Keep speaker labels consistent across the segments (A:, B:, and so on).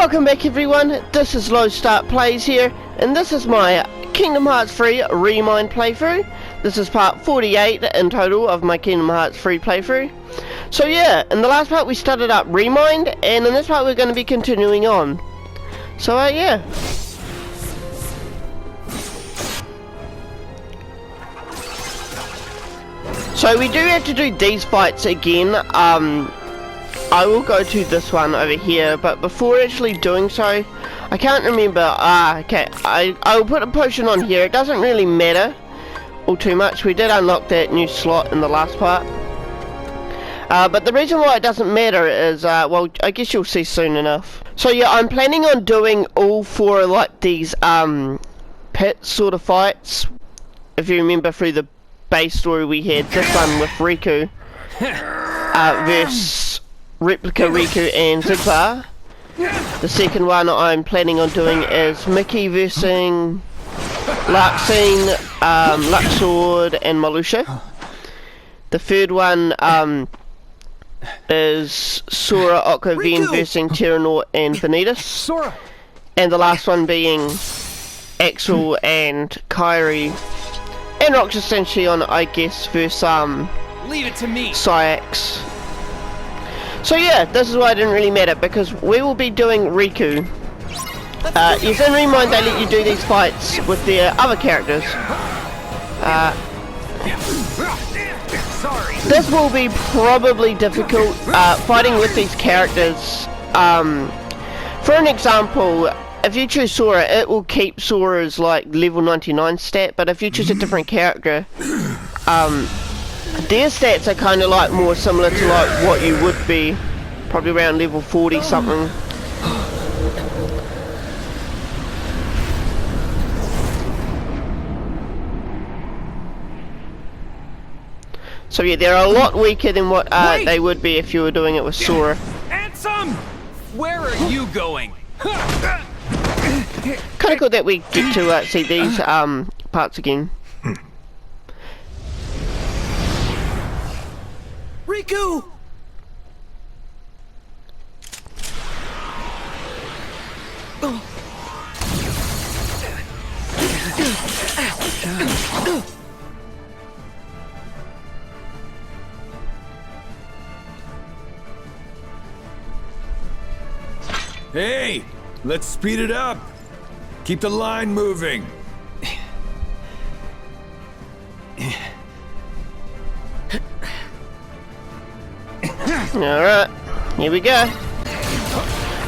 A: Welcome back everyone, this is Low Start Plays here, and this is my Kingdom Hearts 3 ReMIND playthrough. This is part 48 in total of my Kingdom Hearts 3 playthrough. So yeah, in the last part we started up ReMIND, and in this part we're going to be continuing on. So yeah. So we do have to do these fights again. I will go to this one over here, but before actually doing so, I can't remember. Okay, I will put a potion on here. It doesn't really matter all too much. We did unlock that new slot in the last part. But the reason why it doesn't matter is, well, I guess you'll see soon enough. So yeah, I'm planning on doing all four like these pit sort of fights. If you remember through the base story we had this one with Riku versus Replica Riku and Zigbar. The second one I'm planning on doing is Mickey versus Larxene, Luxord and Malusha. The third one is Sora, Octavian versus Terranort and Vanitas. And the last one being Axel and Kairi and ROXAS and Shion, I guess, versus
B: Leave it to me.
A: Syax. So yeah, this is why it didn't really matter, because we will be doing Riku. Yes, in ReMIND they let you do these fights with their other characters. This will be probably difficult, fighting with these characters. For an example, if you choose Sora, it will keep Sora's like level 99 stat, but if you choose a different character, their stats are kind of like more similar to like what you would be, probably around level 40 something. So yeah, they're a lot weaker than what they would be if you were doing it with Sora.
B: Ansem! Where are you going?
A: Kind of cool that we get to see these parts again.
B: Riku!
C: Hey, let's speed it up. Keep the line moving.
A: Alright, here we go.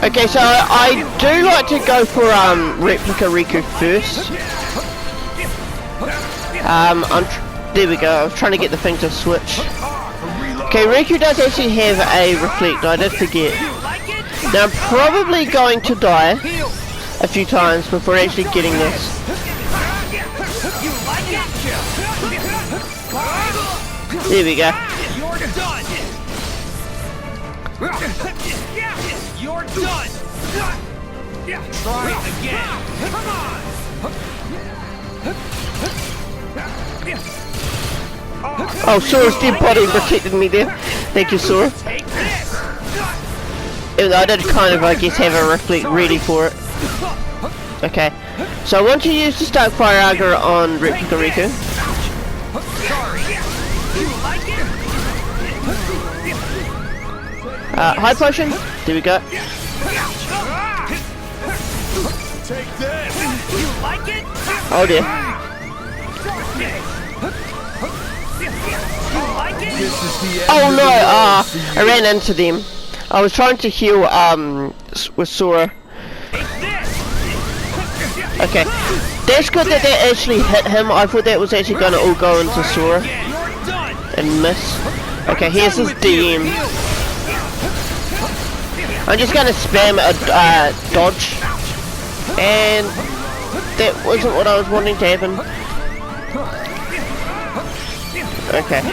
A: Okay, so I do like to go for Replica Riku first. There we go, I was trying to get the thing to switch. Okay, Riku does actually have a reflect, I did forget. Now I'm probably going to die a few times before actually getting this. There we go.
B: You're done! Try again! Come on!
A: Oh, Sora's dead body protected me there. Thank you, Sora. Even though I did kind of, I guess, have a reflect ready for it. Okay. So I want to use the Stark Fire Auger on Replica Riku. High potion. There we go. Oh dear. Oh no! I ran into them. I was trying to heal with Sora. Okay, that's good that that actually hit him. I thought that was actually gonna all go into Sora and miss. Okay, here's his DM. I'm just gonna spam a dodge, and that wasn't what I was wanting to happen. Okay,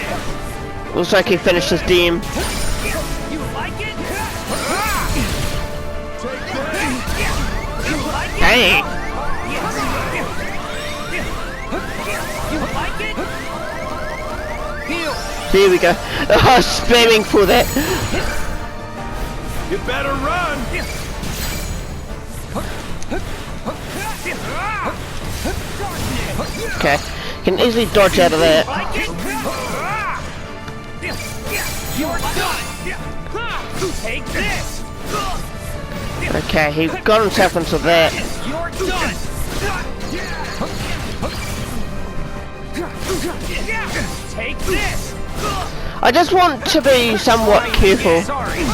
A: looks like he finished his DM. Hey! There we go. Oh, spamming for that.
C: You better run!
A: Okay, can easily dodge out of that.
B: You're done. Take this.
A: Okay, he got himself into that.
B: You're done. Take this.
A: I just want to be somewhat careful.
B: Sorry.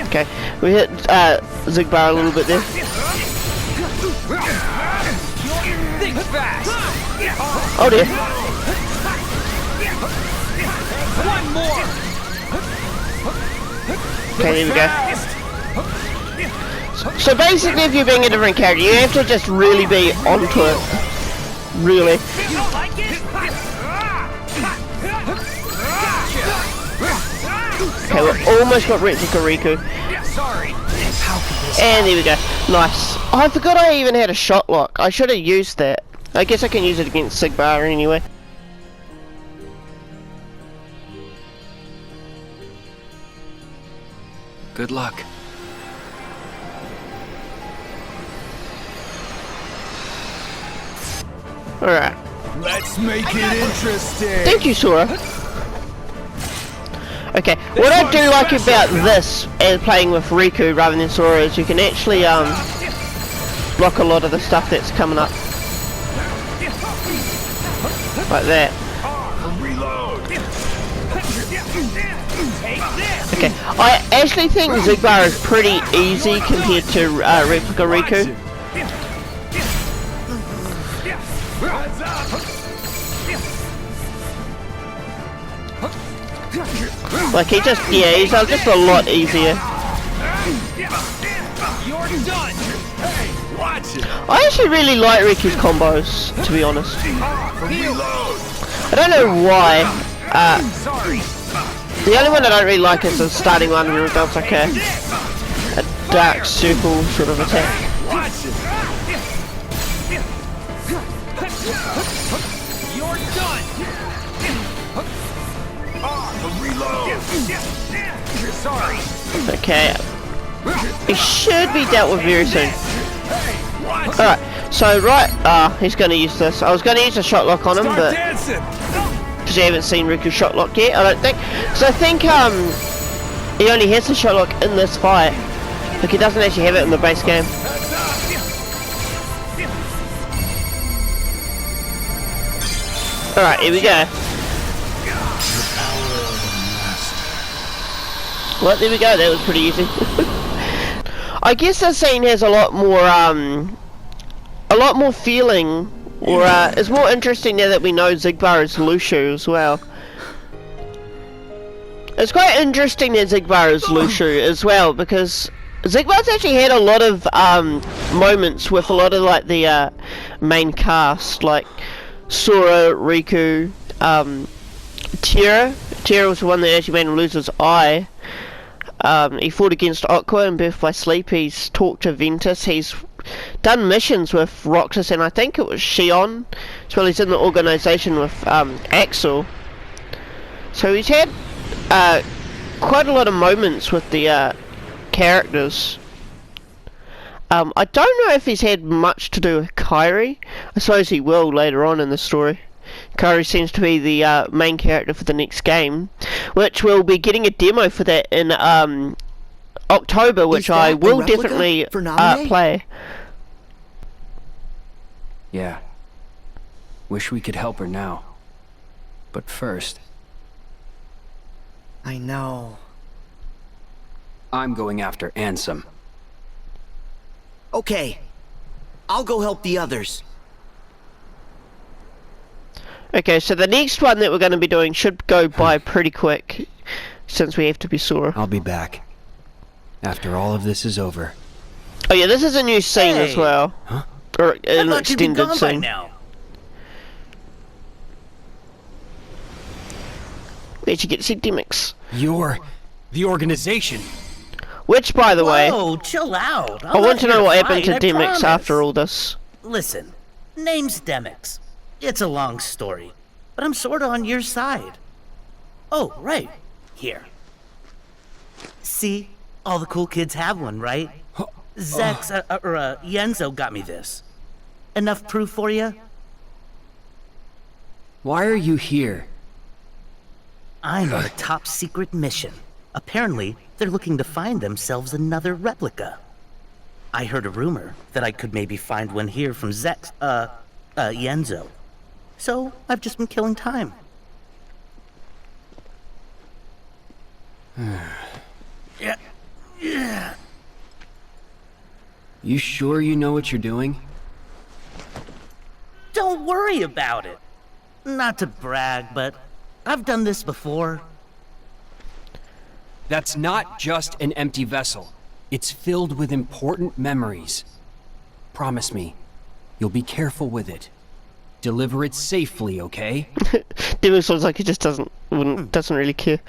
A: Okay, we hit Zigbar a little bit there.
B: Think fast.
A: Oh dear.
B: One more.
A: Okay, there we go. So basically, if you're being a different character, you have to just really be onto it. Really.
B: You don't like it?
A: Okay, we almost got Replica Riku.
B: Sorry. How could this
A: And there we go. Nice. Oh, I forgot I even had a shot lock. I should have used that. I guess I can use it against Zigbar anyway.
D: Good luck.
A: Alright.
C: Let's make it interesting.
A: Thank you, Sora. Okay, what I do like about this and playing with Riku rather than Sora is you can actually block a lot of the stuff that's coming up. Like that.
C: Reload.
A: Okay, I actually think Zigbar is pretty easy compared to Replica Riku.
C: Heads up.
A: Like he's just a lot easier.
B: You're done.
C: Hey, watch it.
A: I actually really like Riku's combos, to be honest.
C: Reload.
A: I don't know why.
B: Sorry.
A: The only one I don't really like is the starting one where it does like a dark circle sort of attack.
C: Watch it.
B: You're done.
C: Reload.
B: Sorry.
A: Okay. He should be dealt with very soon. Alright, so he's gonna use this. I was gonna use a shot lock on him,
C: Start
A: but
C: dancing.
A: because you haven't seen Riku's shot lock yet, I don't think. So I think he only has the shot lock in this fight. Like he doesn't actually have it in the base game. Alright, here we go. Well, there we go, that was pretty easy. I guess this scene has a lot more feeling, or is more interesting now that we know Zigbar is Lushu as well. It's quite interesting that Zigbar is Lushu as well, because Zigbar's actually had a lot of moments with a lot of like the main cast, like Sora, Riku, Terra. Terra was the one that actually made him lose his eye. He fought against Aqua in Birth by Sleep. He's talked to Ventus. He's done missions with ROXAS and I think it was Shion, as well as in the organisation with Axel. So he's had quite a lot of moments with the characters. I don't know if he's had much to do with Kairi. I suppose he will later on in the story. Kairi seems to be the main character for the next game, which we'll be getting a demo for that in October, which I will definitely play.
D: Yeah. Wish we could help her now. But first,
E: I know.
D: I'm going after Ansem.
E: Okay. I'll go help the others.
A: Okay, so the next one that we're going to be doing should go by pretty quick, since we have to be Sora.
D: I'll be back. After all of this is over.
A: Oh yeah, this is a new scene as well.
D: Huh?
A: Or an
E: I thought you'd been
A: extended
E: gone by
A: scene.
E: now.
A: Where'd you get to see Demix?
D: You're...
B: The organization.
A: Which, by the way,
F: Whoa, chill out.
A: I want to know what happened to
F: fight, I
A: Demix
F: promise.
A: after all this.
F: Listen, name's Demix. It's a long story, but I'm sorta on your side. Oh, right. Here. See? All the cool kids have one, right? Yenzo got me this. Enough proof for you?
D: Why are you here?
F: I'm on a top secret mission. Apparently, they're looking to find themselves another replica. I heard a rumor that I could maybe find one here from Yenzo. So, I've just been killing time.
D: You sure you know what you're doing?
F: Don't worry about it. Not to brag, but I've done this before.
D: That's not just an empty vessel. It's filled with important memories. Promise me, you'll be careful with it. Deliver it safely, okay?
A: Demix looks like he just doesn't really care.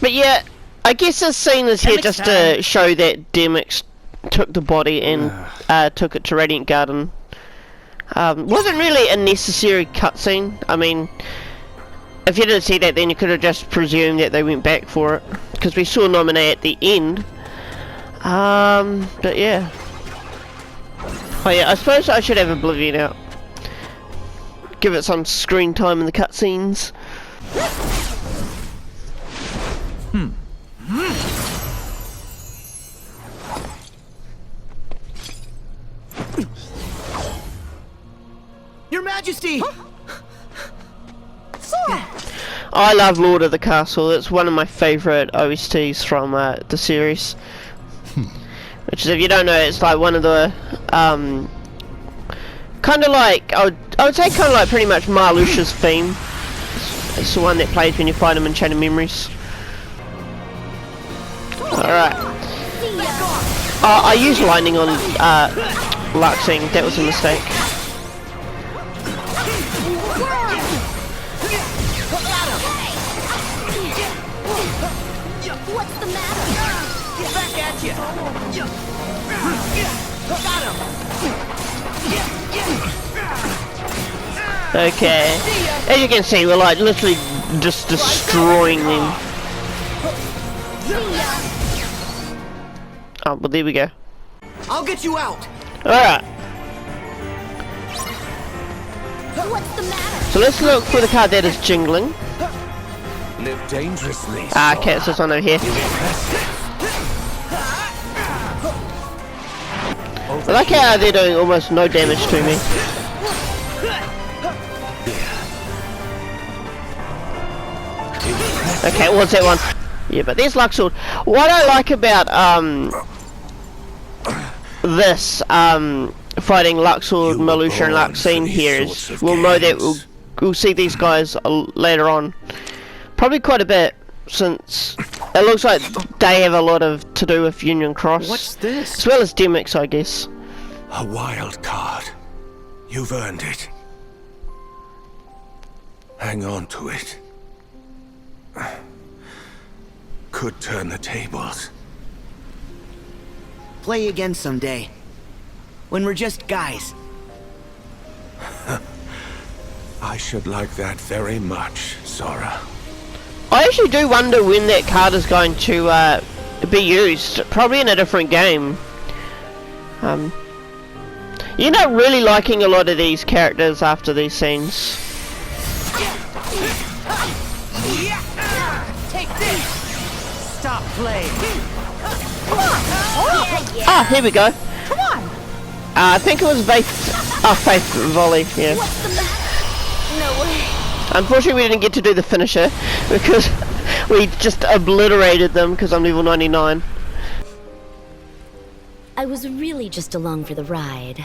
A: But yeah, I guess this scene is here just to show that Demix took the body and took it to Radiant Garden. Wasn't really a necessary cutscene. I mean, if you didn't see that, then you could have just presumed that they went back for it, because we saw Nominee at the end. But yeah. Oh yeah, I suppose I should have Oblivion out. Give it some screen time in the cutscenes.
E: Your Majesty!
A: I love Lord of the Castle. It's one of my favourite OSTs from the series. Which is, if you don't know, it's like one of the kind of like I would say kind of like pretty much Marluxia's theme. It's the one that plays when you fight him in Chain of Memories. Alright. I used lightning on Luxing. That was a mistake.
G: What's the matter?
E: Get back at you! Got him!
A: Okay. As you can see, we're like literally just destroying them. Oh, well, there we go.
E: I'll get you out!
A: Alright.
G: What's the matter?
A: So let's look for the card that is jingling.
C: Live dangerously.
A: Okay, so this one over here. I like how they're doing almost no damage to me. Okay, what's that one? Yeah, but there's Luxord. What I like about this fighting Luxord, Marluxia, and Luxine here is we'll know that we'll see these guys later on. Probably quite a bit, since it looks like they have a lot of to do with Union Cross.
E: What's this?
A: As well as Demix, I guess.
C: A wild card. You've earned it. Hang on to it. Could turn the tables.
E: Play again someday. When we're just guys.
C: I should like that very much, Sora.
A: I actually do wonder when that card is going to be used. Probably in a different game. You end up really liking a lot of these characters after these scenes.
E: Take this! Stop playing!
A: Ah, here we go.
G: Come on!
A: I think it was Faith Volley, yeah.
G: What's the matter? No way.
A: Unfortunately, we didn't get to do the finisher because we just obliterated them because I'm level 99.
G: I was really just along for the ride.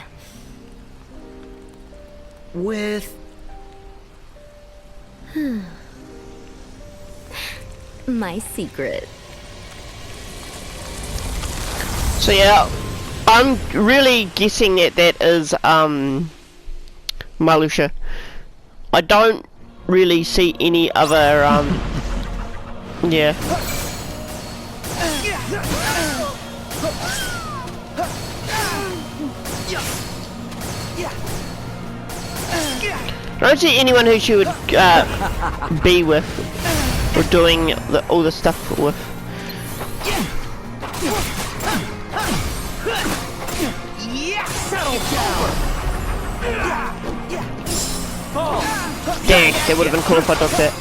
E: With...
G: My secret.
A: So yeah, I'm really guessing that that is Marluxia. I don't really see any other yeah. I don't see anyone who she would be with or doing all the stuff with. Dang, that would have been cool if I dodged that.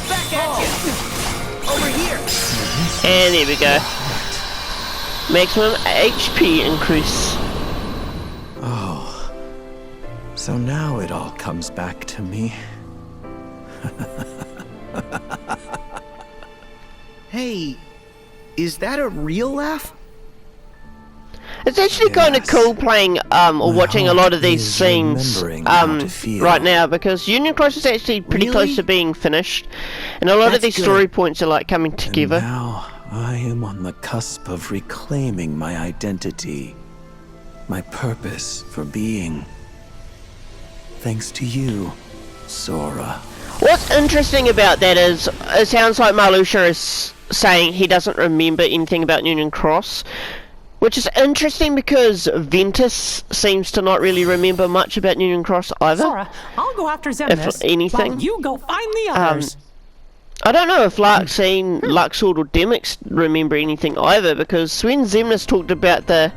E: Back at you! Over here!
A: And there we go. Maximum HP increase.
H: Oh, so now it all comes back to me.
E: Hey, is that a real laugh?
A: It's actually kind of
H: Yes.
A: cool playing or watching a lot of these
H: is
A: scenes
H: remembering how to feel.
A: right now, because Union Cross is actually pretty close
E: Really?
A: to being finished, and a lot of
E: That's
A: these
E: good.
A: story points are like coming
H: And
A: together.
H: now I am on the cusp of reclaiming my identity, my purpose for being. Thanks to you, Sora.
A: What's interesting about that is it sounds like Marluxia is saying he doesn't remember anything about Union Cross, which is interesting because Ventus seems to not really remember much about Union Cross either.
I: Sora, I'll go after Xemnas.
A: anything.
I: While you go find the others.
A: I don't know if Larxene, Luxord, or Demyx remember anything either, because when Xemnas talked about the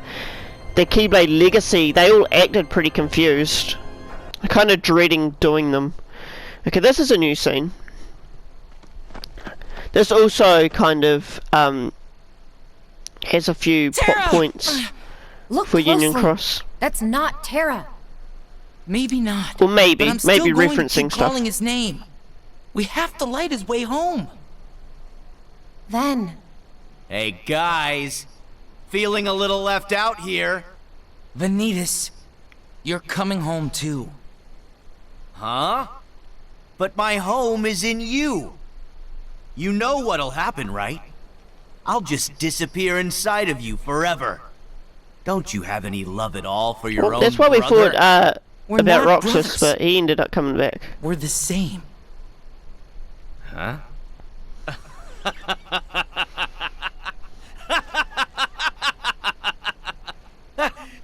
A: Keyblade Legacy, they all acted pretty confused. I'm kind of dreading doing them. Okay, this is a new scene. This also kind of has a few plot
J: Terra!
A: points
J: Look
A: for Union
J: closely.
A: Cross.
J: That's not Terra.
E: Maybe not.
A: Or maybe,
E: but I'm still
A: maybe
E: going to
A: referencing
E: keep
A: stuff.
E: calling his name. We have to light his way home.
J: Then,
E: Hey guys, feeling a little left out here.
K: Vanitas, you're coming home too.
E: Huh? But my home is in you. You know what'll happen, right? I'll just disappear inside of you forever. Don't you have any love at all for your
A: Well,
E: own
A: that's why we
E: brother?
A: thought
K: We're
A: about
K: not
A: Roxas,
K: brothers.
A: but he ended up coming back.
K: We're the same.
E: Huh?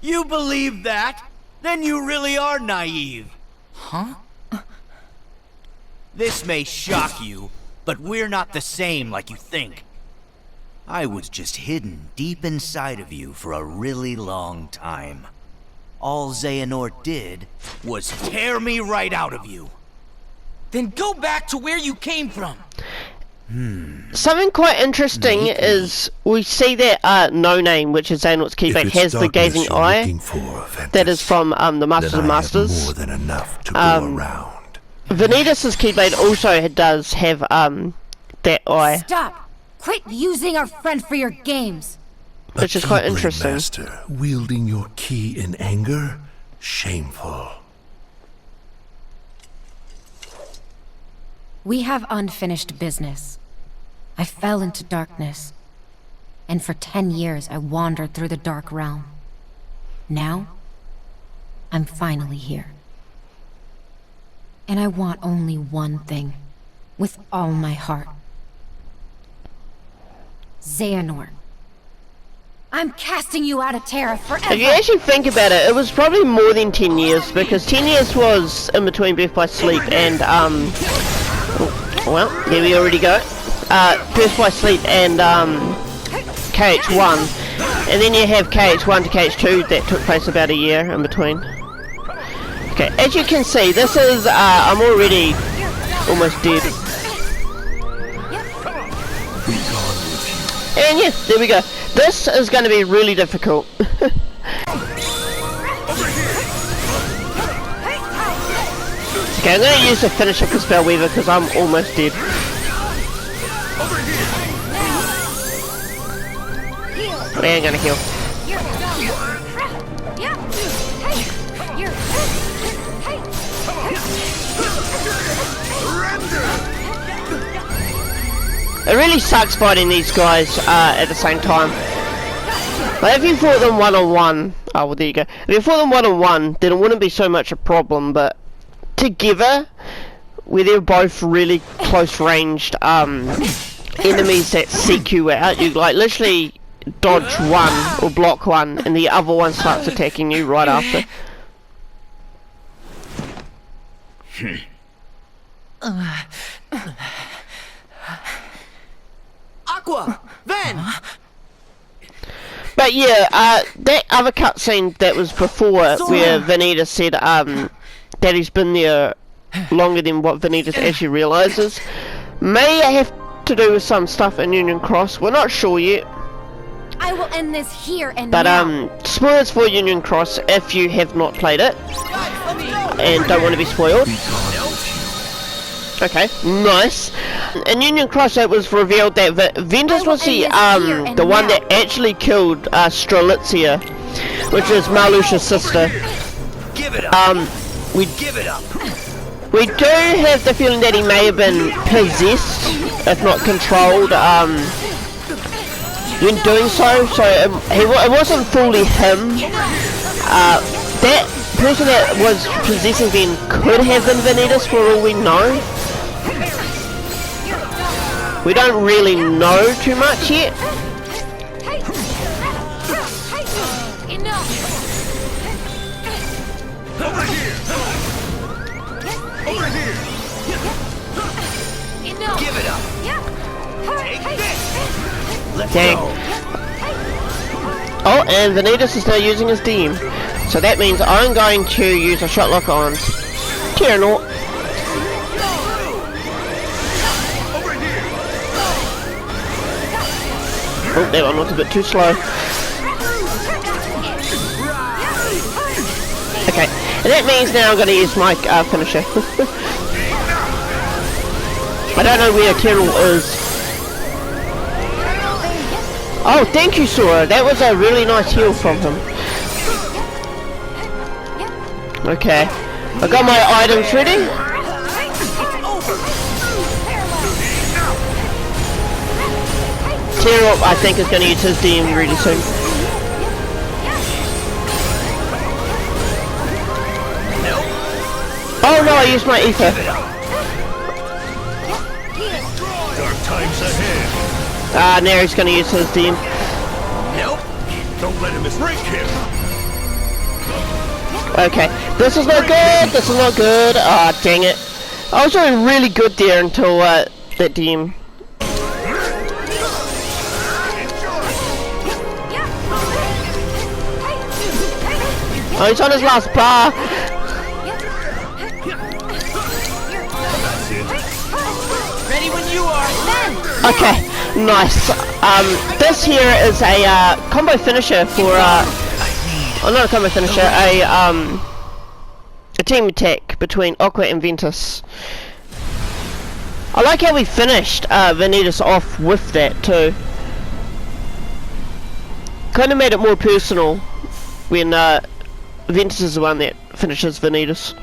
E: You believe that? Then you really are naive.
K: Huh?
E: This may shock you, but we're not the same like you think. I was just hidden deep inside of you for a really long time. All Xehanort did was tear me right out of you.
K: Then go back to where you came from.
A: Something quite interesting is we see that No Name, which is Xehanort's Keyblade, has the gazing eye. That is from the Masters of Masters.
L: More than enough to go around.
A: Vanitas' Keyblade also does have that eye,
J: stop! Quit using our friend for your games.
A: which is quite
L: Keyblade
A: interesting.
L: Master, wielding your key in anger? Shameful.
J: We have unfinished business. I fell into darkness. And for 10 years I wandered through the dark realm. Now, I'm finally here. And I want only one thing. With all my heart. Xehanort. I'm casting you out of Terra forever!
A: If you actually think about it, it was probably more than 10 years, because 10 years was in between Birth by Sleep and, well, there we already go. Birth by Sleep and, KH1. And then you have KH1 to KH2 that took place about a year in between. Okay, as you can see, this is, I'm already almost dead. And yeah, there we go. This is going to be really difficult. Okay, I'm going to use the finisher for Spellweaver because I'm almost dead. We ain't going to heal. It really sucks fighting these guys at the same time. But if you fought them one-on-one, oh well there you go. If you fought them one-on-one, then it wouldn't be so much a problem, but together, where they're both really close-ranged enemies that seek you out, you like literally dodge one or block one, and the other one starts attacking you right after.
E: Aqua! Ven!
A: But yeah, that other cutscene that was before, where Vanitas said that he's been there longer than what Vanitas actually realizes, may have to do with some stuff in Union Cross. We're not sure yet.
J: I will end this here and
A: But
J: now.
A: spoilers for Union Cross if you have not played it and don't want to be spoiled. Okay, nice. In Union Cross, it was revealed that Ventus was the one that actually killed Strelitzia, which is Marluxia's sister.
E: Give it up.
A: We
E: Give it up.
A: We do have the feeling that he may have been possessed, if not controlled, when doing so. So it wasn't fully him. That person that was possessing Ben could have been Vanitas for all we know. We don't really know too much yet.
E: Give it up. Take this. Let's
A: Dang.
E: go.
A: Oh, and Vanitas is now using his Deem. So that means I'm going to use a shotlock on Tyranor. Oh, that one was a bit too slow. Okay, and that means now I'm going to use my finisher. I don't know where Tyranor is. Oh, thank you, Sora. That was a really nice heal from him. Okay, I got my items ready. Tyranor, I think, is going to use his DM really soon. Oh no, I used my ether.
L: Dark times ahead.
A: Ah, now he's going to use his DM.
E: Nope.
L: Don't let him break him.
A: Okay, this is not good. This is not good. Ah, dang it. I was doing really good there until that DM. Oh, he's on his last bar.
K: Ready when you are.
A: Okay, nice. This here is a combo finisher for oh, not a combo finisher, a team attack between Aqua and Ventus. I like how we finished Vanitas off with that too. Kind of made it more personal when Ventus is the one that finishes Vanitas.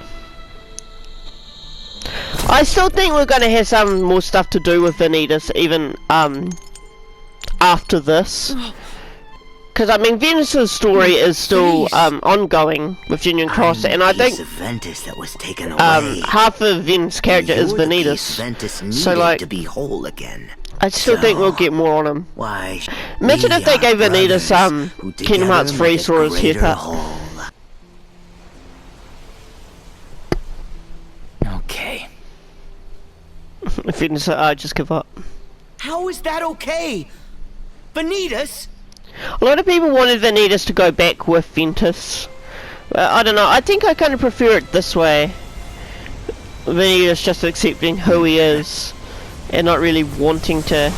A: I still think we're going to have some more stuff to do with Vanitas even after this. Because I mean, Ventus's story is still ongoing with Union Cross, and I think
E: Ventus that was taken away.
A: half of Ven's character is Vanitas. So like,
E: to be whole again.
A: I still think we'll get more on him.
E: Why?
A: Imagine if they gave Vanitas Kingdom Hearts 3 Sora's haircut.
K: Okay.
A: Ventus, I just give up.
K: How is that okay? Vanitas?
A: A lot of people wanted Vanitas to go back with Ventus. I don't know, I think I kind of prefer it this way. Vanitas just accepting who he is and not really wanting to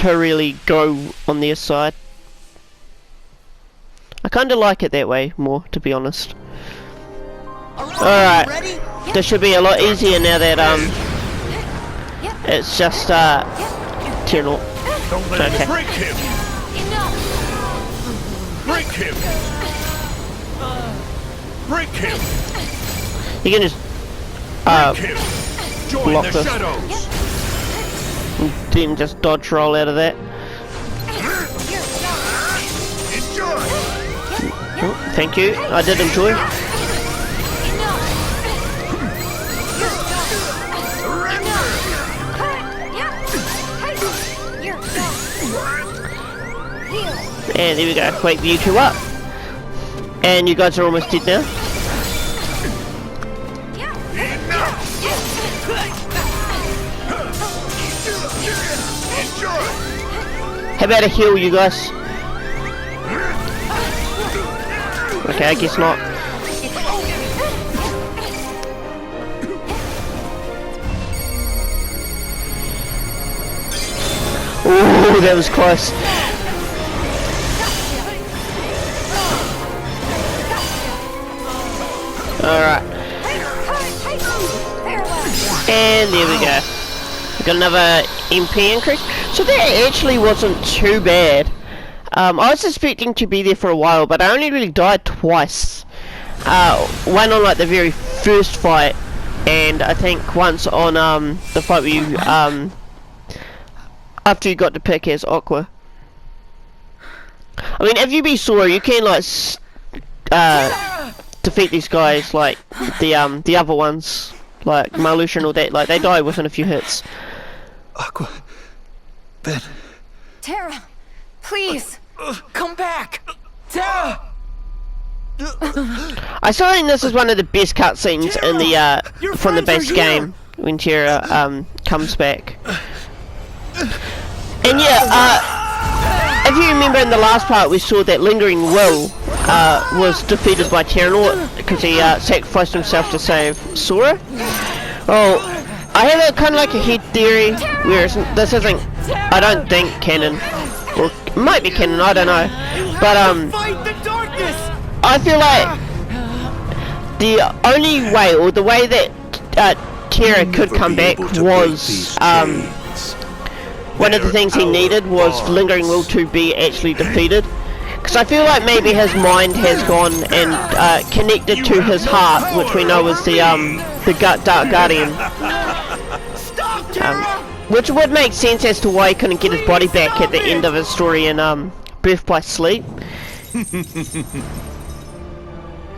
A: really go on their side. I kind of like it that way more, to be honest. Alright, this should be a lot easier now that it's just Tyranor.
L: Don't let him break him. Break him. Break him.
A: You can just
L: Break him. Join
A: block
L: the
A: this.
L: shadows.
A: And then just dodge roll out of that.
L: Enjoy.
A: Oh, thank you, I did enjoy. And there we go, wake you two up. And you guys are almost dead now. How about a heal, you guys? Okay, I guess not. Ooh, that was close. Alright. And there we go. We got another MP increase. So that actually wasn't too bad. I was expecting to be there for a while, but I only really died twice. One on like the very first fight, and I think once on the fight where you after you got to pick as Aqua. I mean, if you be Sora, you can like defeat these guys like the other ones, like Marluxia and all that. Like they die within a few hits.
H: Aqua, Ben.
I: Terra, please, come back. Terra!
A: I still think this is one of the best cutscenes in the from the base game when Terra comes back. And yeah, if you remember in the last part, we saw that Lingering Will was defeated by Terranort because he sacrificed himself to save Sora. Well, I have a kind of like a head theory, whereas this isn't, I don't think, canon. Well, it might be canon, I don't know. But I feel like the only way, or the way that Terra could come back was one of the things he needed was Lingering Will to be actually defeated. Because I feel like maybe his mind has gone and connected to his heart, which we know is the Dark Guardian. Which would make sense as to why he couldn't get his body back at the end of his story in Birth by Sleep.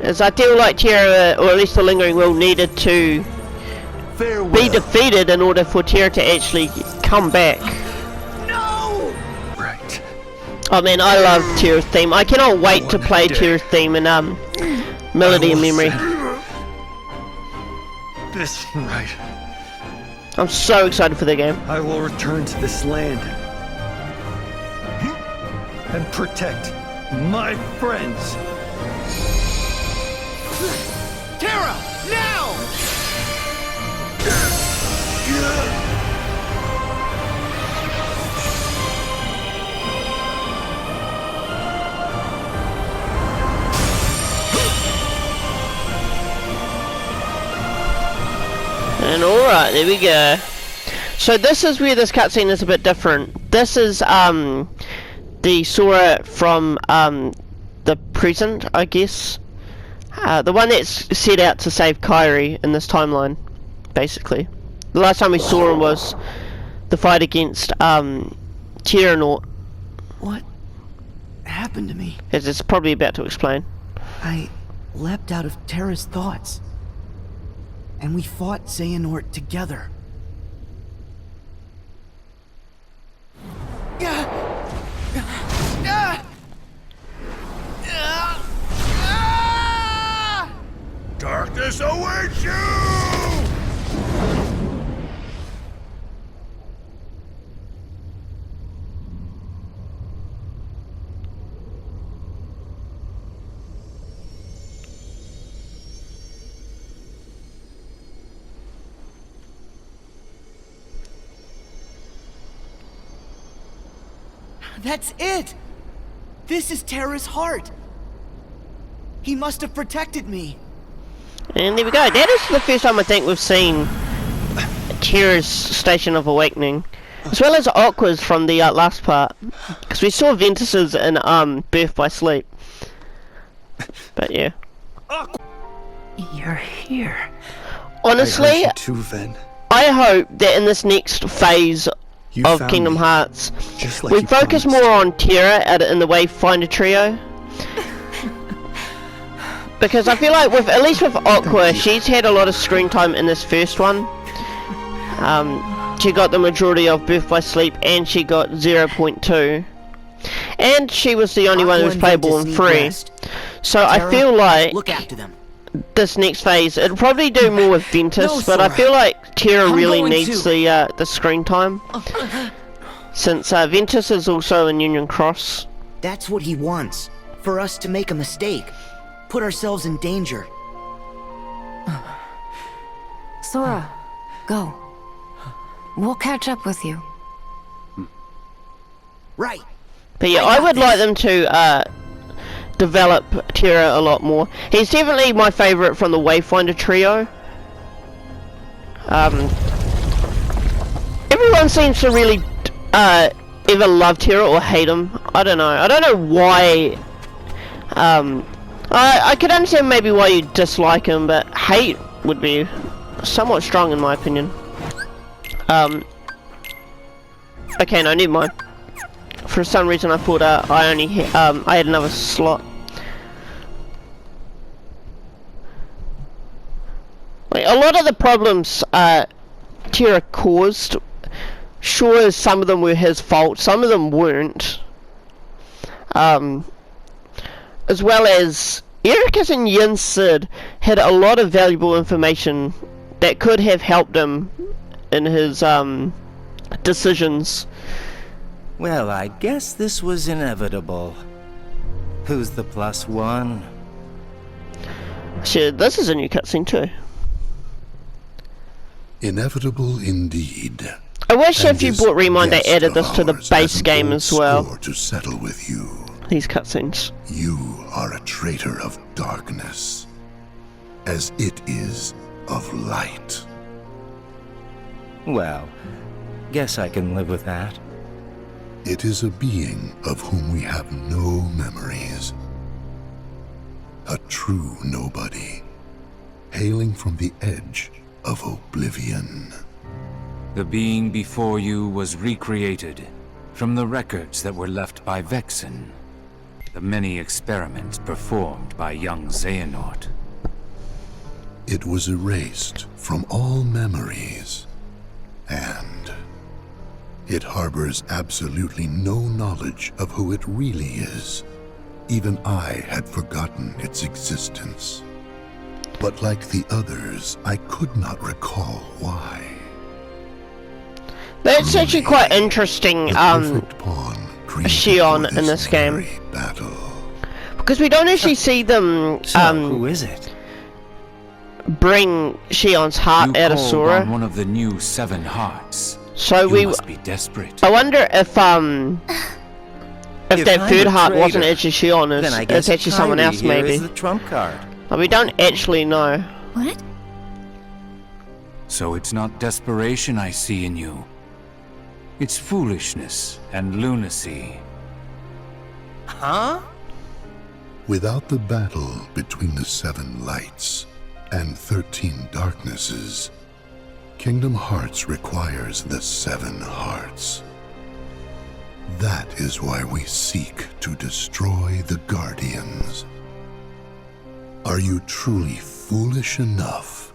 A: As I feel like Terra, or at least the Lingering Will, needed to be defeated in order for Terra to actually come back. Oh man, I love Terra's theme. I cannot wait to play Terra's theme in Melody and Memory.
H: This right.
A: I'm so excited for the game.
H: I will return to this land and protect my friends.
K: Terra, now!
A: And alright, there we go. So this is where this cutscene is a bit different. This is the Sora from the present, I guess. The one that's set out to save Kairi in this timeline, basically. The last time we saw him was the fight against Terranort.
K: What happened to me?
A: As it's probably about to explain.
K: I leapt out of Terra's thoughts. And we fought Xehanort together.
C: Darkness awaits you!
K: That's it! This is Terra's heart! He must have protected me!
A: And there we go. That is the first time I think we've seen Terra's Station of Awakening. As well as Aqua's from the last part. Because we saw Ventus's in Birth by Sleep. But yeah.
F: You're here.
A: Honestly, I hope that in this next phase of Kingdom Hearts, we focus more on Terra in the Wayfinder trio. Because I feel like at least with Aqua, she's had a lot of screen time in this first one. She got the majority of Birth by Sleep, and she got 0.2. And she was the only one who was playable in 3. So I feel like
K: look after them.
A: This next phase, it'll probably do more with Ventus, but I feel like Terra really needs the screen time. since Ventus is also in Union Cross.
K: That's what he wants. For us to make a mistake. Put ourselves in danger.
J: Sora, go. We'll catch up with you.
K: Right.
A: But yeah, I would like them to develop Terra a lot more. He's definitely my favourite from the Wayfinder trio. Everyone seems to really either love Terra or hate him. I don't know. I don't know why. I could understand maybe why you dislike him, but hate would be somewhat strong in my opinion. Okay, no, never mind. For some reason I thought I had another slot. Like, a lot of the problems Terra caused, sure some of them were his fault, some of them weren't. As well as Ericus and Yin Sid had a lot of valuable information that could have helped him in his decisions.
M: Well, I guess this was inevitable. Who's the +1?
A: Shit, this is a new cutscene too.
L: Inevitable indeed.
A: I wish
L: And
A: if you
L: this
A: bought ReMIND they
L: guest
A: added
L: of
A: this to the
L: ours
A: base
L: has an
A: game
L: old
A: as well.
L: score to settle with you.
A: These cutscenes.
L: You are a traitor of darkness, as it is of light.
M: Well, guess I can live with that.
L: It is a being of whom we have no memories. A true nobody, hailing from the edge of oblivion.
N: The being before you was recreated from the records that were left by Vexen. The many experiments performed by young Xehanort.
L: It was erased from all memories, and it harbors absolutely no knowledge of who it really is. Even I had forgotten its existence. But like the others, I could not recall why.
A: That's actually quite interesting, Shion in this game.
L: Battle.
A: Because we don't actually see them,
M: who is it?
A: bring Shion's heart out of
N: called
A: Sora.
N: on one of the new 7 hearts.
A: So
N: You
A: we
N: must be desperate.
A: I wonder if
M: If
A: that
M: I'm
A: third
M: a
A: heart wasn't
M: traitor,
A: actually Shion,
M: then I
A: it's
M: guess
A: actually someone
M: Kyrie
A: else
M: here
A: maybe.
M: is the trump card.
A: But we don't actually know.
J: What?
N: So it's not desperation I see in you. It's foolishness and lunacy.
M: Huh?
L: Without the battle between the 7 lights and 13 darknesses, Kingdom Hearts requires the 7 hearts. That is why we seek to destroy the Guardians. Are you truly foolish enough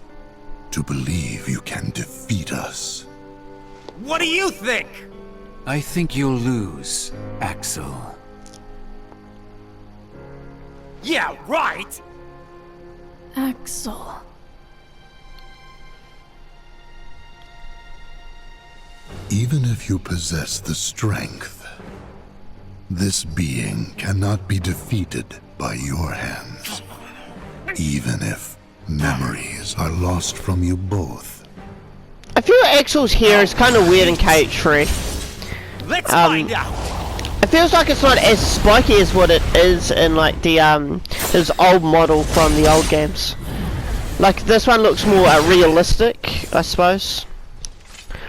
L: to believe you can defeat us?
B: What do you think?
N: I think you'll lose, Axel.
B: Yeah, right!
J: Axel.
L: Even if you possess the strength, this being cannot be defeated by your hands. Even if memories are lost from you both.
A: I feel Axel's hair is kind of weird and cage-free.
B: Let's find out!
A: It feels like it's not as spiky as what it is in like the his old model from the old games. Like this one looks more realistic, I suppose,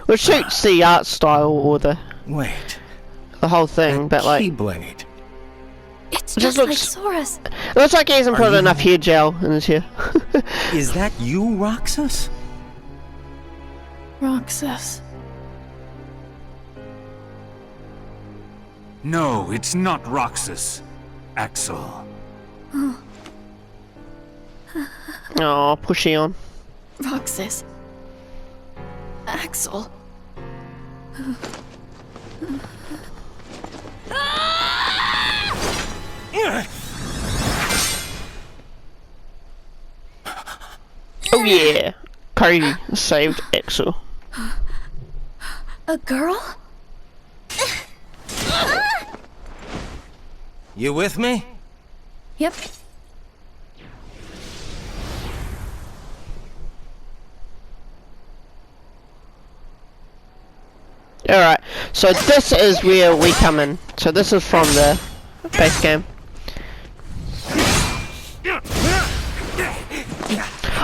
A: which suits the art style or the whole thing. But like
M: Keyblade.
J: It's
A: it
J: just
A: looks,
J: like Sora's.
A: It looks like he hasn't put enough hair gel in his hair.
M: Is that you, Roxas?
J: ROXAS.
N: No, it's not Roxas, Axel.
A: Oh, pushy on.
J: ROXAS. Axel.
A: Oh yeah, Cody saved Axel.
J: A girl?
M: You with me?
I: Yep.
A: Alright, so this is where we come in. So this is from the base game.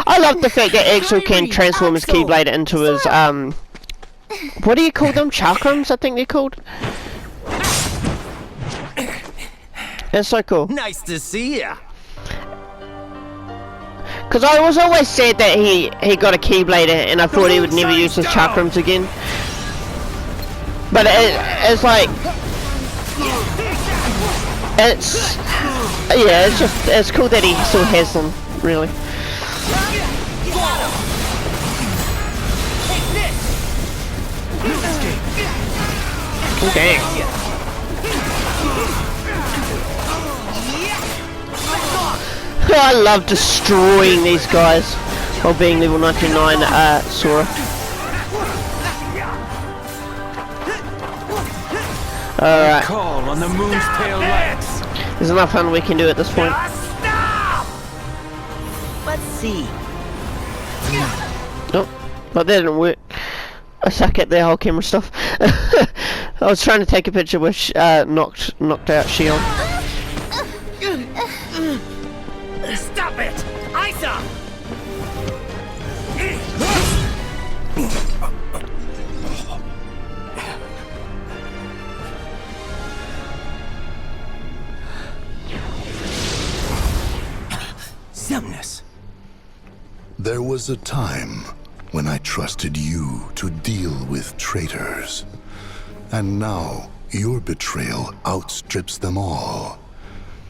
A: I love the fact that Axel can transform his Keyblade into his, what do you call them? Chakrams, I think they're called. That's so cool.
M: Nice to see ya.
A: Because I was always sad that he got a Keyblade and I thought he would never use his Chakrams again. But it's like, it's cool that he still has them, really. Okay. I love destroying these guys while being level 99 Sora. Alright.
N: Call on the moon's pale lights.
A: There's enough fun we can do at this point.
F: Let's see.
A: Nope. But that didn't work. I suck at the whole camera stuff. I was trying to take a picture which knocked out Shion.
B: Stop it! Isa!
M: Xemnas.
L: There was a time when I trusted you to deal with traitors. And now, your betrayal outstrips them all.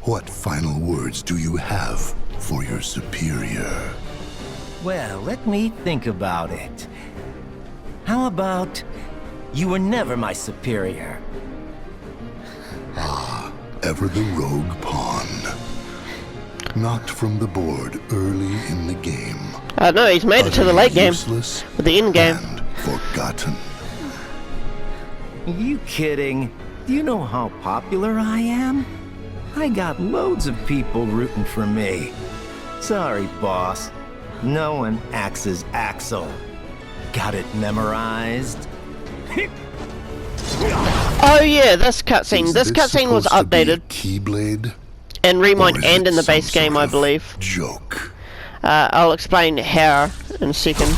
L: What final words do you have for your superior?
M: Well, let me think about it. How about you were never my superior?
L: Ah, ever the rogue pawn. Knocked from the board early in the game.
A: No, he's made it to the late game. With the end game.
L: And forgotten.
M: Are you kidding? Do you know how popular I am? I got loads of people rooting for me. Sorry, boss. No one axes Axel. Got it memorized?
A: Oh yeah, this cutscene. This cutscene was updated.
L: Keyblade?
A: In ReMIND and in the base game, I believe.
L: Joke.
A: I'll explain how in a second.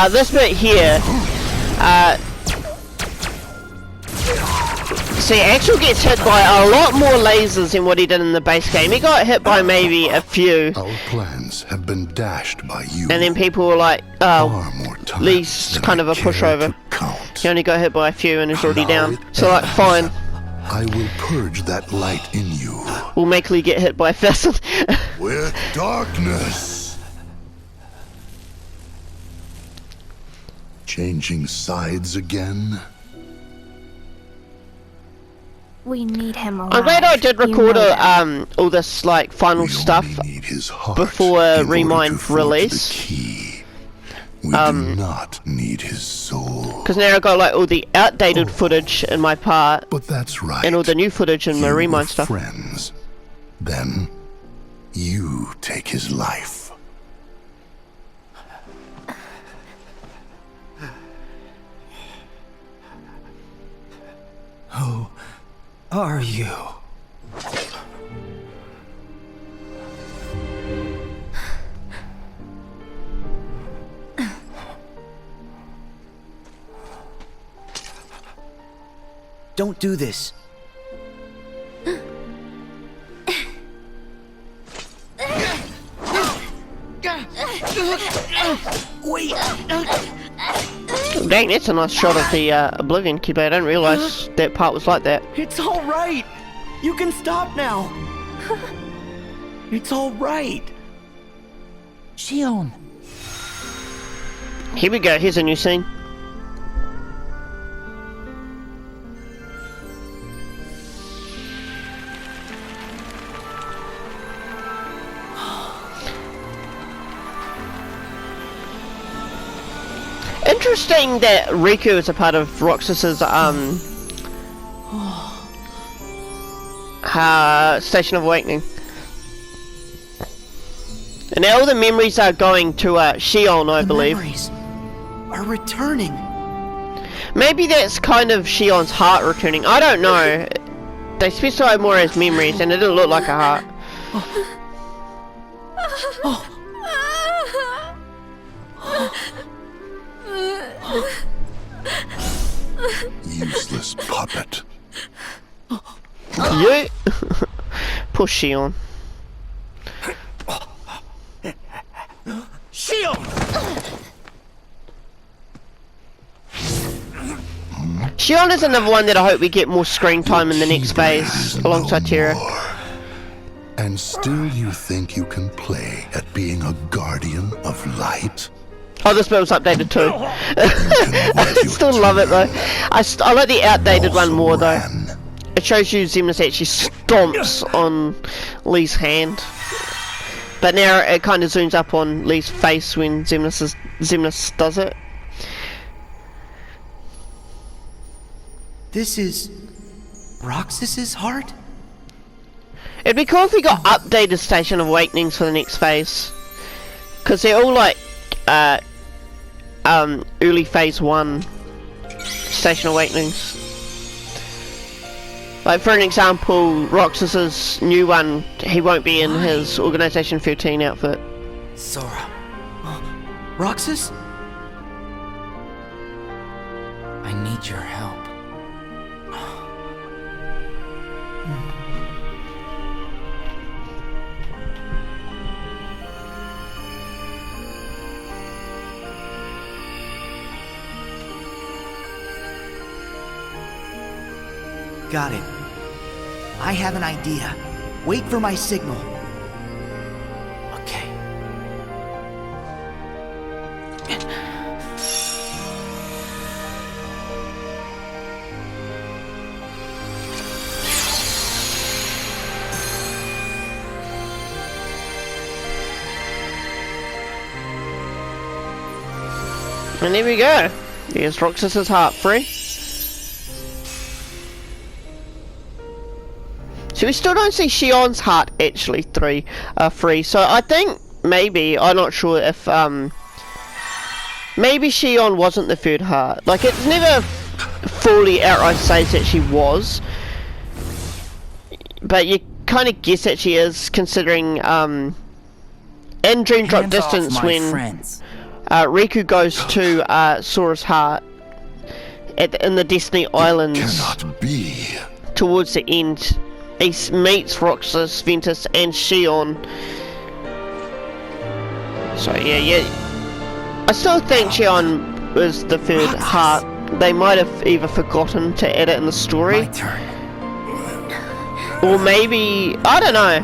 A: This bit here, see, Axel gets hit by a lot more lasers than what he did in the base game. He got hit by maybe a few.
L: Our plans have been dashed by you.
A: And then people were like, oh, Lee's kind of a pushover. He only got hit by a few and is already down. So like, fine.
L: I will purge that light in you.
A: We'll make Lee get hit by a facet.
L: With darkness. Changing sides again?
O: We need him alive.
A: I'm glad I did record all this like final stuff before ReMIND release.
L: We do not need his soul.
A: Because now I've got like all the outdated footage in my part.
L: But that's right.
A: And all the new footage in my ReMIND stuff.
L: Friends. Then you take his life.
M: Who are you?
K: Don't do this.
F: Wait.
A: Dang, that's a nice shot of the Oblivion keyblade. I didn't realise that part was like that.
K: It's all right. You can stop now. It's all right.
F: Shion.
A: Here we go. Here's a new scene. interesting that Riku is a part of Roxas's Station of Awakening. And now all the memories are going to Shion, I believe.
K: Memories are returning.
A: Maybe that's kind of Shion's heart returning. I don't know. They specify more as memories, and it didn't look like a heart.
L: Useless puppet.
A: You push Shion. Shion is another one that I hope we get more screen time in the next phase alongside Terra.
L: And still you think you can play at being a guardian of light?
A: Oh, this bit was updated too. I still love it though. I like the outdated one more though. It shows you Xemnas actually stomps on Lee's hand. But now it kind of zooms up on Lee's face when Xemnas does it.
K: This is Roxas's heart?
A: It'd be cool if we got updated Station of Awakenings for the next phase. Because they're all like early phase 1 Station Awakenings. Like for an example, Roxas's new one, he won't be in his Organization 13 outfit.
K: Sora. Roxas?
P: I need your help.
K: Got it. I have an idea. Wait for my signal.
P: Okay.
A: And there we go. There's Roxas's heart free. So we still don't see Shion's heart actually free. So I think maybe, I'm not sure if maybe Shion wasn't the third heart. Like it's never fully outright says that she was, but you kind of guess that she is, considering in Dream Drop Distance when Riku goes to Sora's heart in the Destiny Islands.
L: Cannot be.
A: Towards the end, he meets Roxas, Ventus, and Shion. So yeah. I still think Shion was the third heart. They might have either forgotten to add it in the story.
P: My turn.
A: Or maybe, I don't know.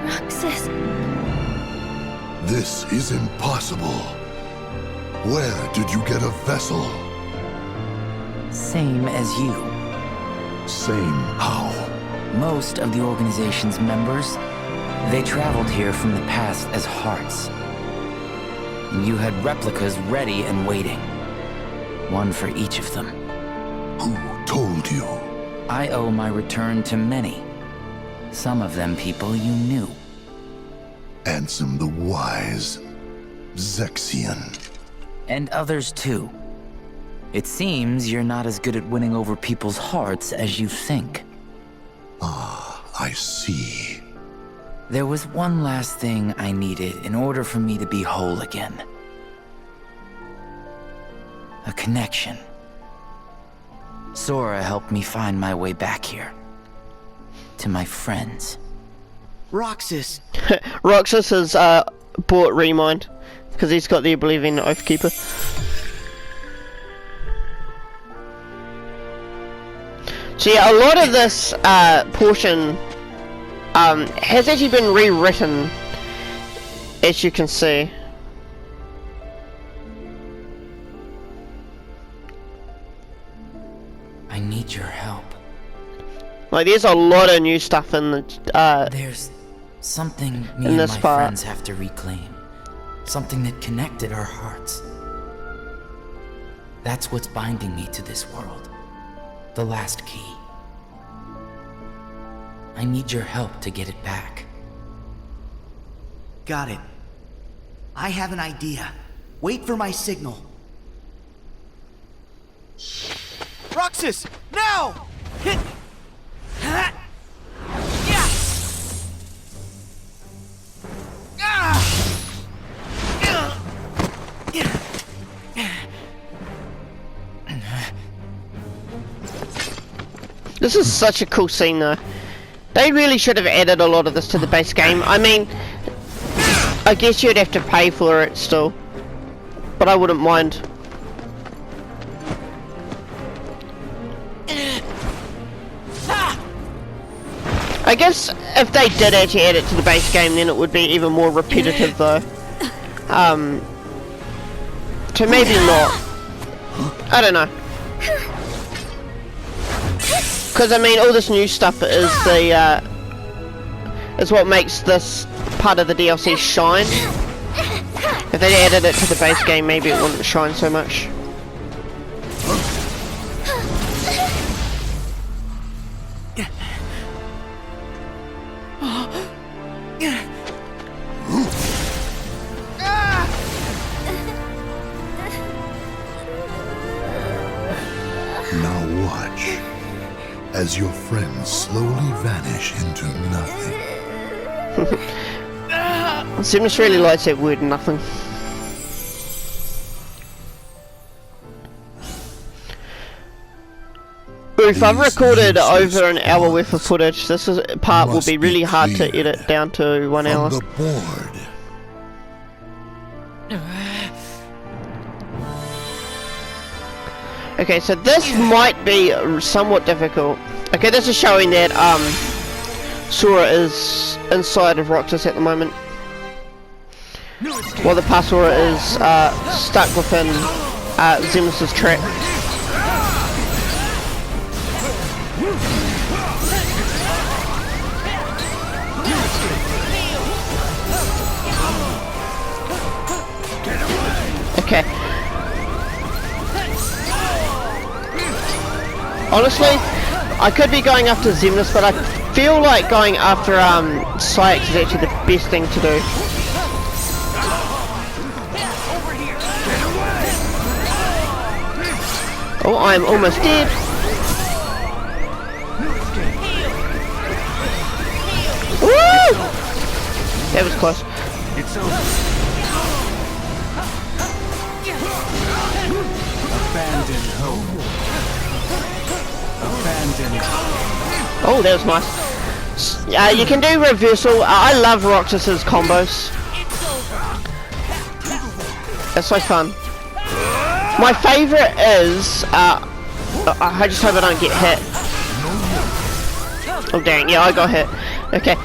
O: Roxas.
L: This is impossible. Where did you get a vessel?
P: Same as you.
L: Same how?
P: Most of the organization's members, they traveled here from the past as hearts. And you had replicas ready and waiting. One for each of them.
L: Who told you?
P: I owe my return to many. Some of them people you knew.
L: Ansem the Wise. Zexion.
P: And others too. It seems you're not as good at winning over people's hearts as you think.
L: Ah, I see.
P: There was one last thing I needed in order for me to be whole again. A connection. Sora helped me find my way back here. To my friends.
K: Roxas!
A: Roxas has bought ReMInd, because he's got the Oblivion Oathkeeper. So yeah, a lot of this portion has actually been rewritten, as you can see.
P: I need your help.
A: Like, there's a lot of new stuff in the
P: There's something me
A: in
P: and
A: this
P: my
A: part.
P: friends have to reclaim. Something that connected our hearts. That's what's binding me to this world. The last key. I need your help to get it back.
K: Got it. I have an idea. Wait for my signal. Roxas, now! Hit!
A: This is such a cool scene though. They really should have added a lot of this to the base game. I mean, I guess you'd have to pay for it still, but I wouldn't mind. I guess if they did actually add it to the base game, then it would be even more repetitive though. So maybe not. I don't know. Because I mean, all this new stuff is the is what makes this part of the DLC shine. If they added it to the base game, maybe it wouldn't shine so much.
L: Now watch as your friends slowly vanish into nothing.
A: Simus really likes that word, nothing. If I've recorded over an hour worth of footage, this part will be really hard to edit down to 1 hour.
L: The board.
A: Okay, so this might be somewhat difficult. Okay, this is showing that Sora is inside of Roxas at the moment, while the Pasora is stuck within Zemus's trap. Okay. Honestly, I could be going after Zemus, but I feel like going after Sykes is actually the best thing to do. Oh, I'm almost dead. Woo! That was close.
B: It's over. Abandon hope.
A: Oh, that was nice. You can do reversal. I love Roxas's combos. That's so fun. My favorite is I just hope I don't get hit. Oh dang, yeah, I got hit. Okay.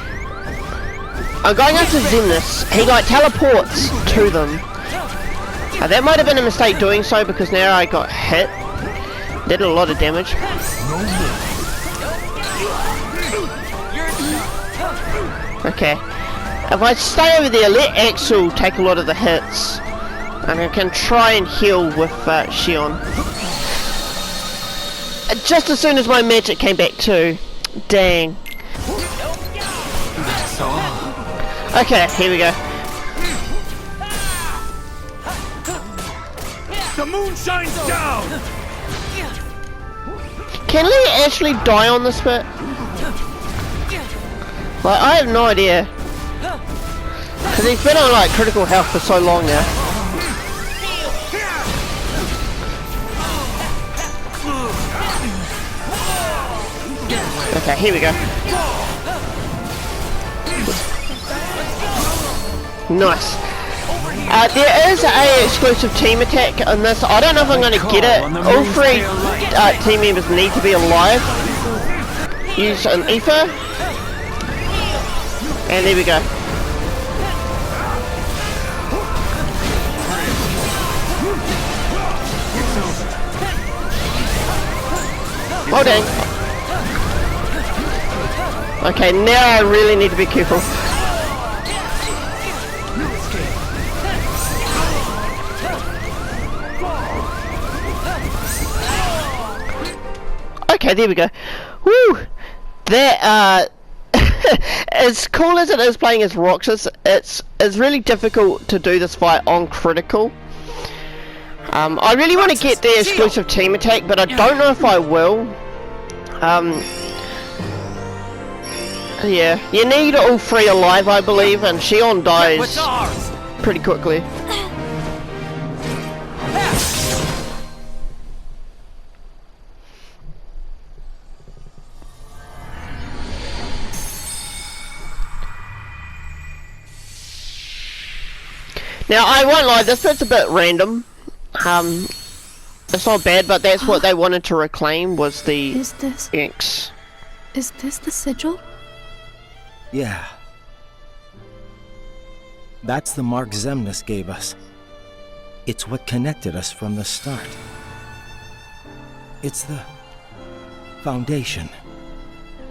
A: I'm going after Zemus. He like teleports to them. That might have been a mistake doing so because now I got hit. Did a lot of damage. Okay. If I stay over there, let Axel take a lot of the hits. And I can try and heal with Shion. Just as soon as my magic came back too. Dang. Okay, here we go.
B: The moon shines down!
A: Can Lee actually die on this bit? Like, I have no idea. Because he's been on like critical health for so long now. Okay, here we go. Nice. There is a exclusive team attack on this. I don't know if I'm going to get it. All three team members need to be alive. Use an ether. And there we go. Oh dang. Okay, now I really need to be careful. Okay, there we go. Woo! That, as cool as it is playing as ROXAS, it's really difficult to do this fight on critical. I really want to get the exclusive team attack, but I don't know if I will. Yeah, you need all 3 alive, I believe, and Xion dies pretty quickly. Now, I won't lie, this bit's a bit random. It's not bad, but that's what they wanted to reclaim, was the X.
O: Is this the sigil?
M: Yeah. That's the mark Xemnas gave us. It's what connected us from the start. It's the foundation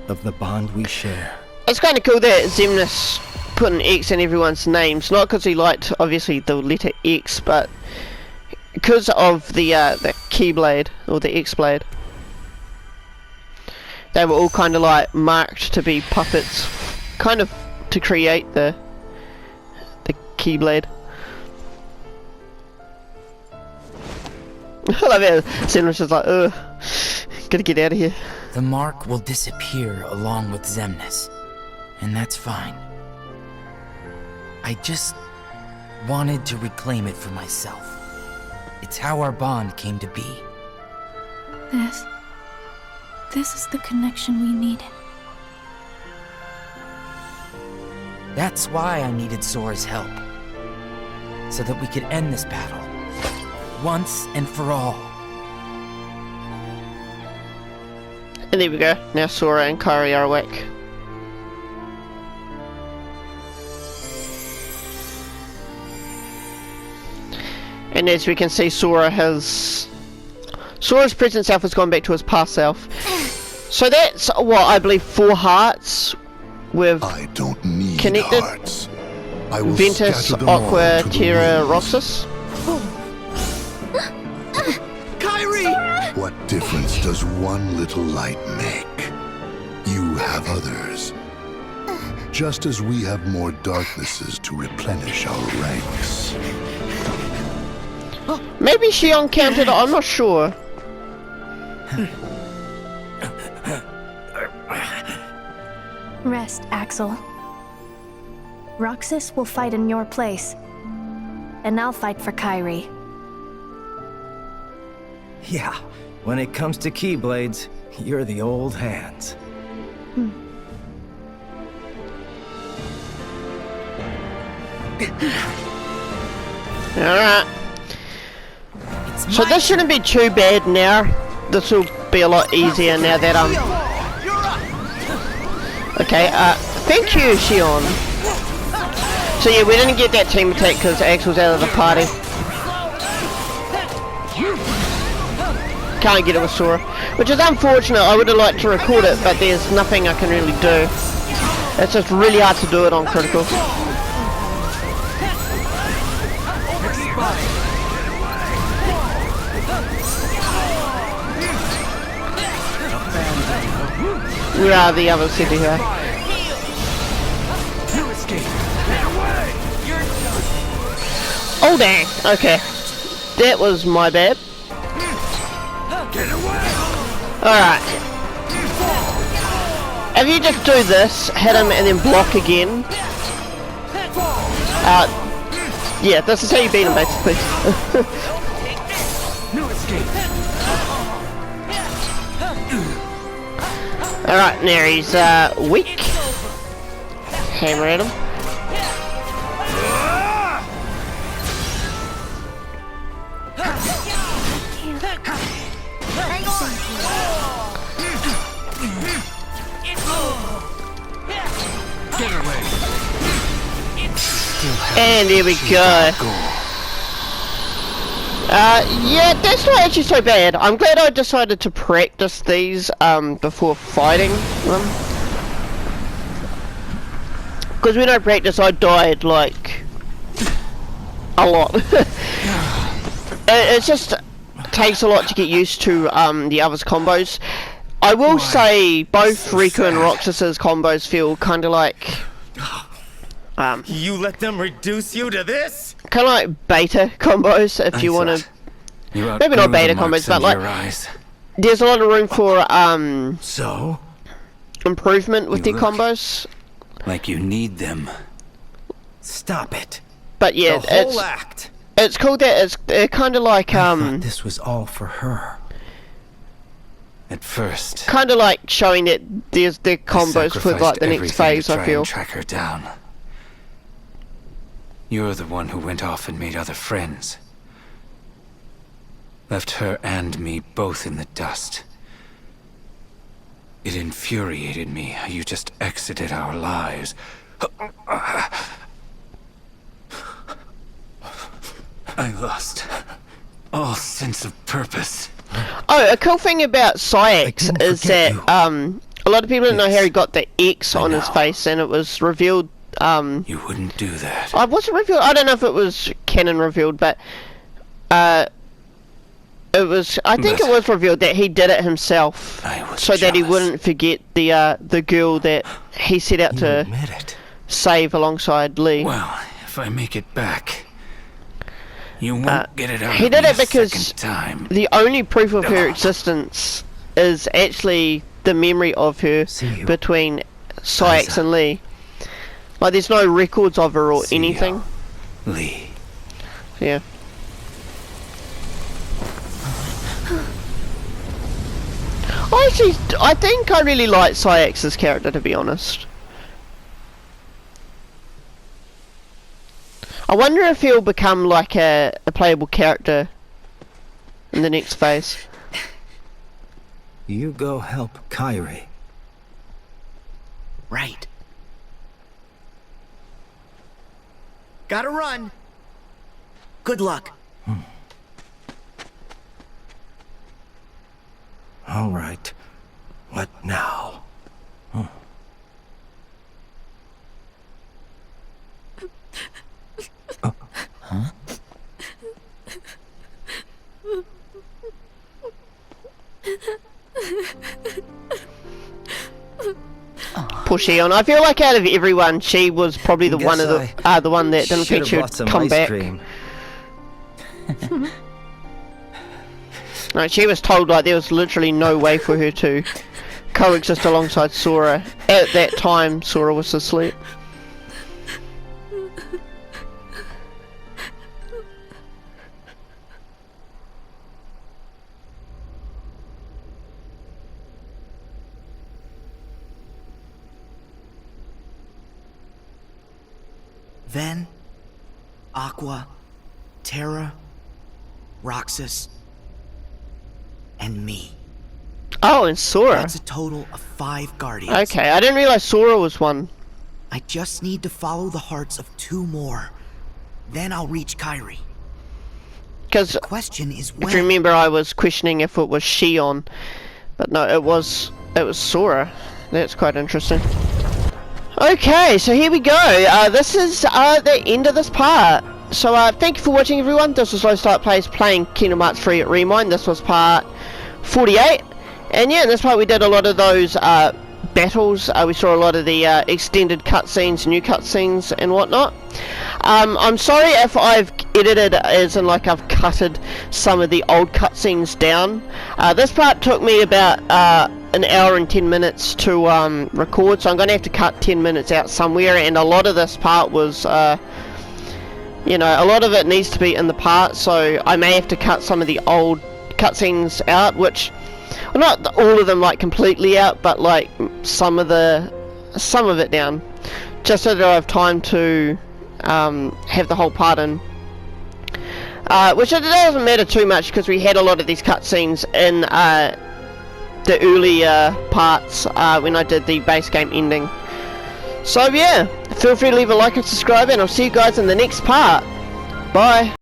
M: of the bond we share.
A: It's kind of cool that Xemnas put an X in everyone's names, not because he liked, obviously, the letter X, but because of the Keyblade, or the X-Blade. They were all kind of like marked to be puppets, kind of to create the Keyblade. I love it. Xemnas is like, ugh, gotta get out of here.
P: The mark will disappear along with Xemnas, and that's fine. I just wanted to reclaim it for myself. It's how our bond came to be.
O: This is the connection we needed.
P: That's why I needed Sora's help. So that we could end this battle. Once and for all.
A: And there we go. Now Sora and Kairi are awake. And as we can see, Sora's present self has gone back to his past self. So that's what I believe 4 hearts with
L: I don't need
A: connected.
L: Hearts. I will
A: Ventus,
L: scatter them all
A: Aqua,
L: to the
A: Terra,
L: wind.
A: ROXAS.
K: Kairi!
L: What difference does one little light make? You have others. Just as we have more darknesses to replenish our ranks.
A: Maybe Xion counted, I'm not sure.
O: Rest, Axel. Roxas will fight in your place. And I'll fight for Kairi.
M: Yeah, when it comes to Keyblades, you're the old hands.
A: Alright. So this shouldn't be too bad now. This will be a lot easier now that okay, thank you, Xion. So yeah, we didn't get that team attack because Axel's out of the party. Can't get it with Sora, which is unfortunate. I would have liked to record it, but there's nothing I can really do. It's just really hard to do it on critical. Where are the other city here? Oh dang, okay. That was my bad. Alright. If you just do this, hit him and then block again. Yeah, this is how you beat him basically. Alright, now he's weak. Hammer at him. And here we go. Yeah, that's not actually so bad. I'm glad I decided to practice these before fighting them. Because when I practiced, I died like a lot. It just takes a lot to get used to the others' combos. I will say both Riku and Roxas's combos feel kind of like
M: You let them reduce you to this?
A: kind of like beta combos, if you want to. Maybe not beta combos, but like there's a lot of room for improvement with the combos.
N: Like you need them.
M: Stop it.
A: But yeah,
M: The whole act.
A: It's cool that it's kind of like
M: I thought this was all for her.
N: At first,
A: kind of like showing that there's the combos for like the next phase. I feel.
N: track her down. You're the one who went off and made other friends. Left her and me both in the dust. It infuriated me how you just exited our lives. I lost all sense of purpose.
A: Oh, a cool thing about Syx is that a lot of people didn't know how he got the X on his face, and it was revealed.
N: You wouldn't do that.
A: Was it revealed? I don't know if it was canon revealed, but it was. I think it was revealed that he did it himself, so that he wouldn't forget the girl that he set out to save alongside Lee.
N: Well, if I make it back, you won't get it out.
A: He
N: of
A: did
N: me
A: it because
N: a second time.
A: the only proof of her existence is actually the memory of her between Syx and Lee. Like, there's no records of her or anything.
N: Lee.
A: Yeah. I think I really like Syx's character, to be honest. I wonder if he'll become like a playable character in the next phase.
M: You go help Kairi.
K: Right. Gotta run. Good luck.
M: All right. What now?
P: Huh?
A: Poor Shion. I feel like out of everyone, she was probably the one of the one that didn't think she would come back. No, she was told like there was literally no way for her to coexist alongside Sora. At that time, Sora was asleep.
K: Then, Aqua, Terra, Roxas, and me.
A: Oh, and Sora.
K: That's a total of 5 Guardians.
A: Okay, I didn't realize Sora was one.
K: I just need to follow the hearts of 2 more. Then I'll reach Kairi.
A: Because
K: the question is when.
A: If you remember, I was questioning if it was Shion, but no, it was Sora. That's quite interesting. Okay, so here we go. This is the end of this part. So thank you for watching, everyone. This was Low Start Plays playing Kingdom Hearts 3 at ReMIND. This was part 48. And yeah, in this part we did a lot of those battles. We saw a lot of the extended cutscenes, new cutscenes and whatnot. I'm sorry if I've edited as in like I've cutted some of the old cutscenes down. This part took me about an hour and 10 minutes to record, so I'm going to have to cut 10 minutes out somewhere, and a lot of this part was you know, a lot of it needs to be in the part, so I may have to cut some of the old cutscenes out, which, well, not all of them like completely out, but like some of it down, just so that I have time to have the whole part in. Which it doesn't matter too much because we had a lot of these cutscenes in the earlier parts when I did the base game ending. So yeah, feel free to leave a like and subscribe, and I'll see you guys in the next part. Bye.